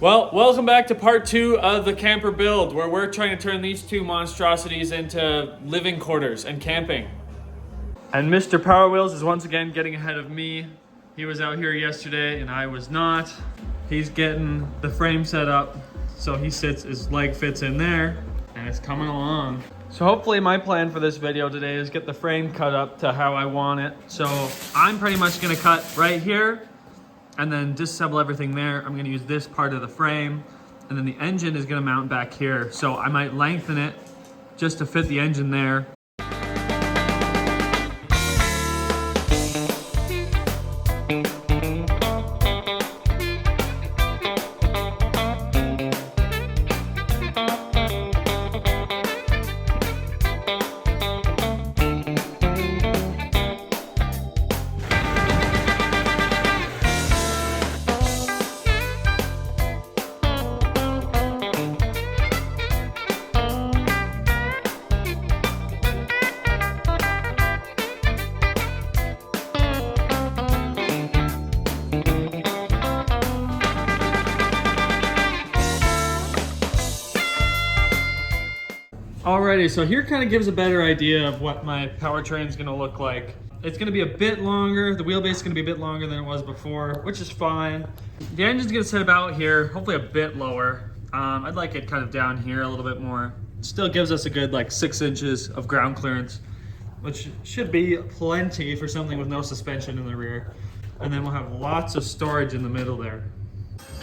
Well, welcome back to part 2 of the camper build, where we're trying to turn these two monstrosities into living quarters and camping. And Mr. Power Wheels is once again getting ahead of me. He was out here yesterday and I was not. He's getting the frame set up so his leg fits in there and it's coming along. So hopefully my plan for this video today is get the frame cut up to how I want it. So I'm pretty much gonna cut right here and then disassemble everything there. I'm gonna use this part of the frame, and then the engine is gonna mount back here. So I might lengthen it just to fit the engine there. Alrighty, so here kind of gives a better idea of what my powertrain is going to look like. It's going to be a bit longer. The wheelbase is going to be a bit longer than it was before, which is fine. The engine's going to sit about here, hopefully a bit lower. I'd like it kind of down here a little bit more. Still gives us a good like 6 inches of ground clearance, which should be plenty for something with no suspension in the rear. And then we'll have lots of storage in the middle there.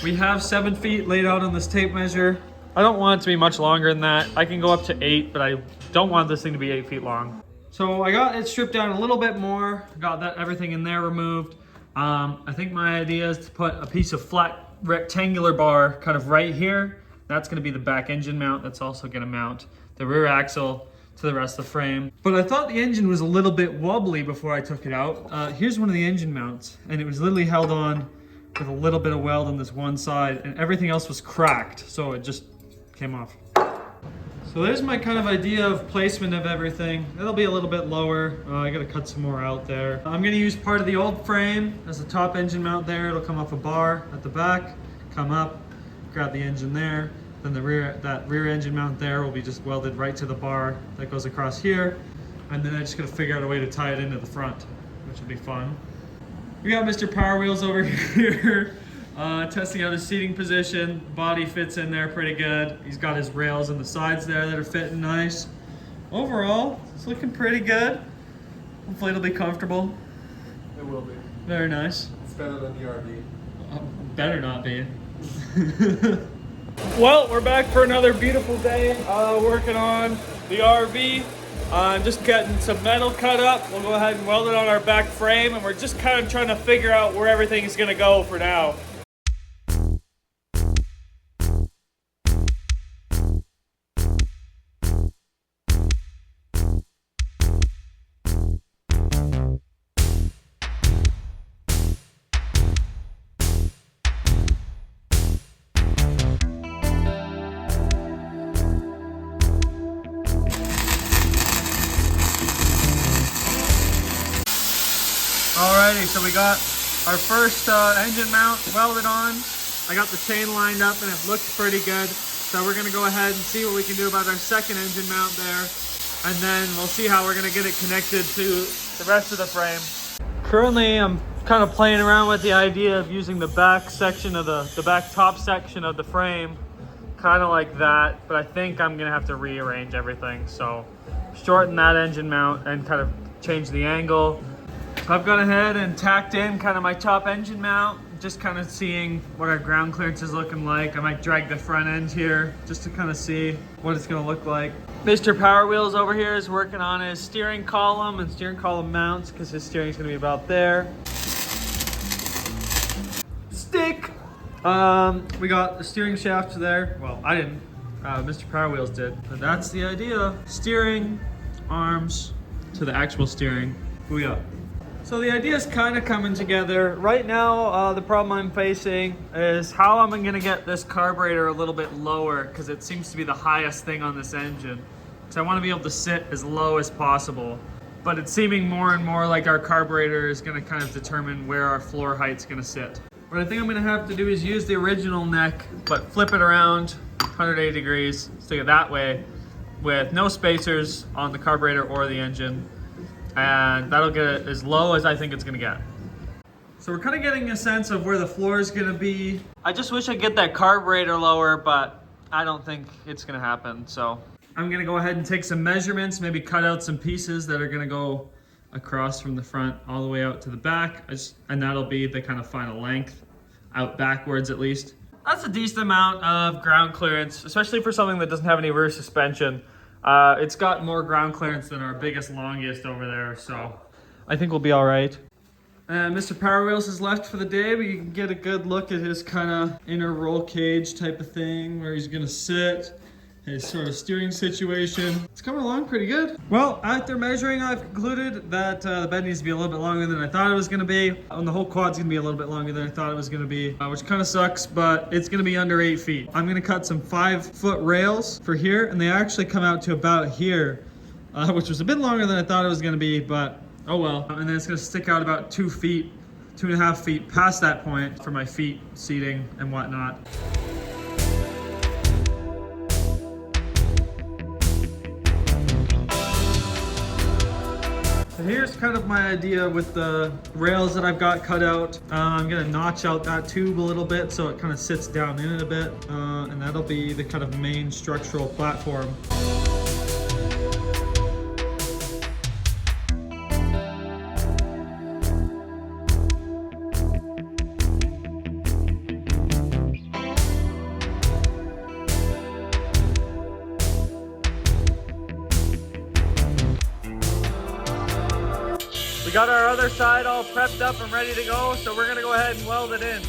We have 7 feet laid out on this tape measure. I don't want it to be much longer than that. I can go up to 8, but I don't want this thing to be 8 feet long. So I got it stripped down a little bit more. Got everything in there removed. I think my idea is to put a piece of flat rectangular bar kind of right here. That's gonna be the back engine mount. That's also gonna mount the rear axle to the rest of the frame. But I thought the engine was a little bit wobbly before I took it out. Here's one of the engine mounts, and it was literally held on with a little bit of weld on this one side, and everything else was cracked. So it just came off. So there's my kind of idea of placement of everything. It'll be a little bit lower. I gotta cut some more out there. I'm gonna use part of the old frame as the top engine mount there. It'll come off a bar at the back, come up, grab the engine there. Then that rear engine mount there will be just welded right to the bar that goes across here. And then I just gotta figure out a way to tie it into the front, which will be fun. We got Mr. Power Wheels over here. Testing out his seating position. Body fits in there pretty good. He's got his rails on the sides there that are fitting nice. Overall, it's looking pretty good. Hopefully it'll be comfortable. It will be. Very nice. It's better than the RV. Better not be. Well, we're back for another beautiful day working on the RV. Just getting some metal cut up. We'll go ahead and weld it on our back frame, and we're just kind of trying to figure out where everything is going to go for now. Alrighty, so we got our first engine mount welded on. I got the chain lined up and it looks pretty good. So we're gonna go ahead and see what we can do about our second engine mount there. And then we'll see how we're gonna get it connected to the rest of the frame. Currently, I'm kind of playing around with the idea of using the back section of the back top section of the frame, kind of like that. But I think I'm gonna have to rearrange everything. So shorten that engine mount and kind of change the angle. So I've gone ahead and tacked in kind of my top engine mount, just kind of seeing what our ground clearance is looking like. I might drag the front end here just to kind of see what it's gonna look like. Mr. Power Wheels over here is working on his steering column and steering column mounts because his steering is gonna be about there. Stick! We got the steering shaft there. Well, I didn't, Mr. Power Wheels did. But that's the idea. Steering, arms to the actual steering. Booyah. So the idea is kind of coming together. Right now, the problem I'm facing is how am I gonna get this carburetor a little bit lower, because it seems to be the highest thing on this engine. So I wanna be able to sit as low as possible. But it's seeming more and more like our carburetor is gonna kind of determine where our floor height's gonna sit. What I think I'm gonna have to do is use the original neck, but flip it around 180 degrees, stick it that way, with no spacers on the carburetor or the engine. And that'll get it as low as I think it's gonna get. So we're kind of getting a sense of where the floor is gonna be. I just wish I could get that carburetor lower, but I don't think it's gonna happen. So I'm gonna go ahead and take some measurements, maybe cut out some pieces that are gonna go across from the front all the way out to the back, and that'll be the kind of final length, out backwards at least. That's a decent amount of ground clearance, especially for something that doesn't have any rear suspension. It's got more ground clearance than our biggest, longest over there, so I think we'll be all right. Mr. Power Wheels is left for the day, but you can get a good look at his kind of inner roll cage type of thing, where he's gonna sit, his sort of steering situation. It's coming along pretty good. Well, after measuring, I've concluded that the bed needs to be a little bit longer than I thought it was gonna be. And the whole quad's gonna be a little bit longer than I thought it was gonna be, which kind of sucks, but it's gonna be under 8 feet. I'm gonna cut some 5-foot rails for here, and they actually come out to about here, which was a bit longer than I thought it was gonna be, but oh well. And then it's gonna stick out about 2 feet, 2.5 feet past that point for my feet seating and whatnot. So here's kind of my idea with the rails that I've got cut out. I'm gonna notch out that tube a little bit so it kind of sits down in it a bit, and that'll be the kind of main structural platform. We got our other side all prepped up and ready to go, so we're gonna go ahead and weld it in.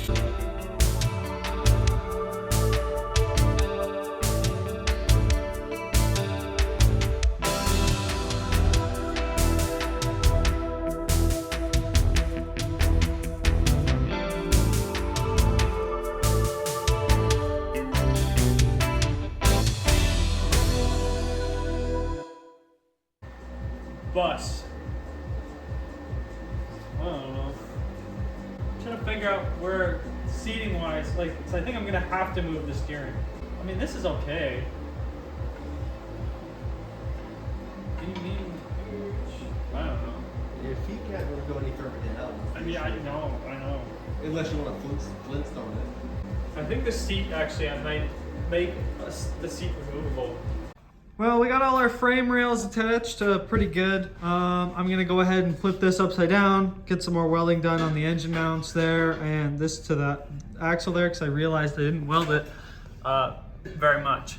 Bus. I don't know. I'm trying to figure out where seating wise, like, so I think I'm gonna have to move the steering. I mean, this is okay. Do you mean huge? I don't know. Your feet can't really go any further down. I mean, I know. Unless you want to Flintstone it. I think the seat actually, I might make the seat removable. Well, we got all our frame rails attached pretty good. I'm gonna go ahead and flip this upside down, get some more welding done on the engine mounts there and this to that axle there, because I realized I didn't weld it very much.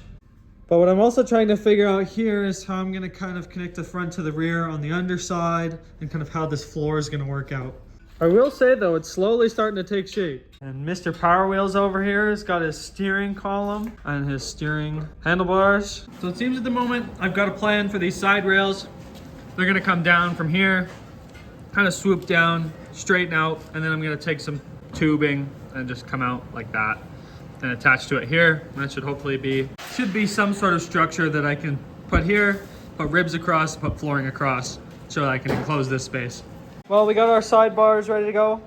But what I'm also trying to figure out here is how I'm gonna kind of connect the front to the rear on the underside and kind of how this floor is gonna work out. I will say though, it's slowly starting to take shape. And Mr. Power Wheels over here has got his steering column and his steering handlebars. So it seems at the moment I've got a plan for these side rails. They're gonna come down from here, kind of swoop down, straighten out, and then I'm gonna take some tubing and just come out like that and attach to it here. And that should hopefully be some sort of structure that I can put here, put ribs across, put flooring across, so that I can enclose this space. Well, we got our sidebars ready to go.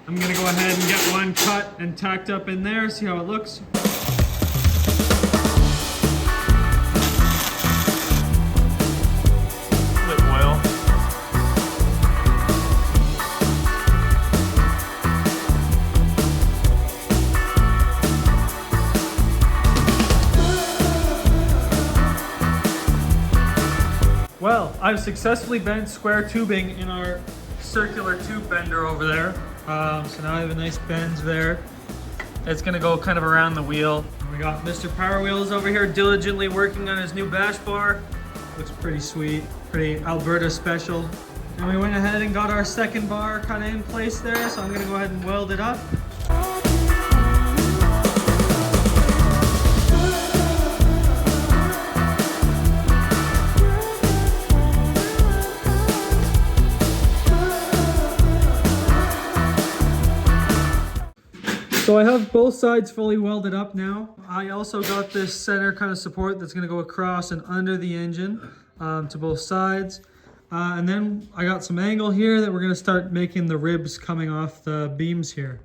I'm gonna go ahead and get one cut and tacked up in there, see how it looks. With oil. Well, I've successfully bent square tubing in our circular tube bender over there. So now I have a nice bend there. It's gonna go kind of around the wheel. We got Mr. Power Wheels over here diligently working on his new bash bar. Looks pretty sweet, pretty Alberta special. And we went ahead and got our second bar kind of in place there, so I'm gonna go ahead and weld it up. So I have both sides fully welded up now. I also got this center kind of support that's gonna go across and under the engine to both sides. And then I got some angle here that we're gonna start making the ribs coming off the beams here.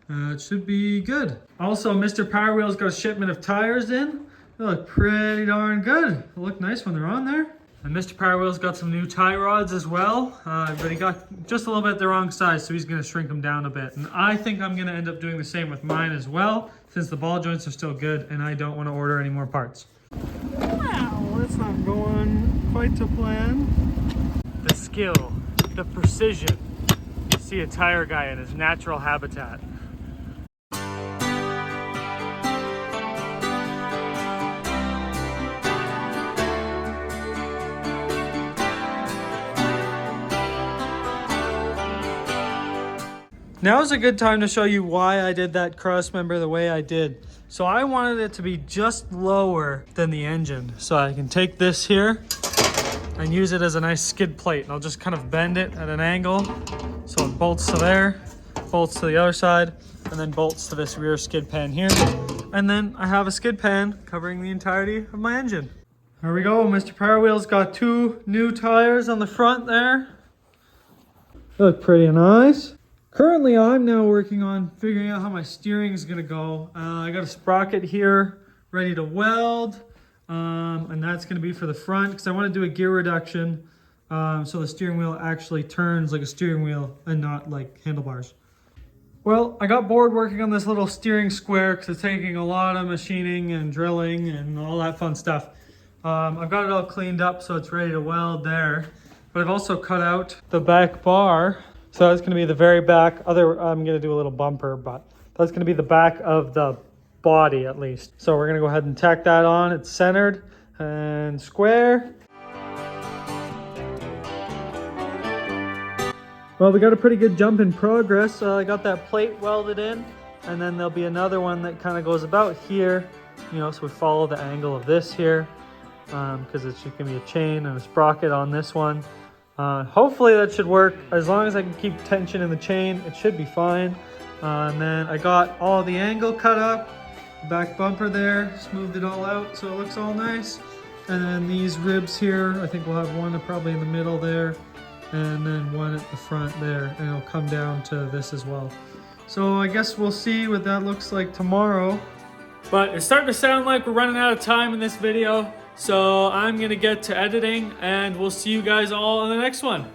It should be good. Also, Mr. Power Wheel's got a shipment of tires in. They look pretty darn good. They look nice when they're on there. And Mr. Power Wheel's got some new tie rods as well, but he got just a little bit the wrong size, so he's gonna shrink them down a bit. And I think I'm gonna end up doing the same with mine as well, since the ball joints are still good and I don't wanna order any more parts. Wow, that's not going quite to plan. The skill, the precision. See a tire guy in his natural habitat. Now is a good time to show you why I did that cross member the way I did. So I wanted it to be just lower than the engine. So I can take this here and use it as a nice skid plate. And I'll just kind of bend it at an angle. So it bolts to there, bolts to the other side, and then bolts to this rear skid pan here. And then I have a skid pan covering the entirety of my engine. There we go, Mr. Power Wheel's got 2 new tires on the front there. They look pretty nice. Currently, I'm now working on figuring out how my steering is gonna go. I got a sprocket here ready to weld, and that's gonna be for the front because I wanna do a gear reduction so the steering wheel actually turns like a steering wheel and not like handlebars. Well, I got bored working on this little steering square because it's taking a lot of machining and drilling and all that fun stuff. I've got it all cleaned up so it's ready to weld there, but I've also cut out the back bar. So that's gonna be the very back. I'm gonna do a little bumper, but that's gonna be the back of the body at least. So we're gonna go ahead and tack that on. It's centered and square. Well, we got a pretty good jump in progress. I got that plate welded in, and then there'll be another one that kind of goes about here, you know, so we follow the angle of this here, because it's just gonna be a chain and a sprocket on this one. Hopefully that should work. As long as I can keep tension in the chain, it should be fine. And then I got all the angle cut up, back bumper there, smoothed it all out so it looks all nice. And then these ribs here, I think we'll have one probably in the middle there, and then one at the front there, and it'll come down to this as well. So I guess we'll see what that looks like tomorrow. But it's starting to sound like we're running out of time in this video. So I'm gonna get to editing and we'll see you guys all in the next one.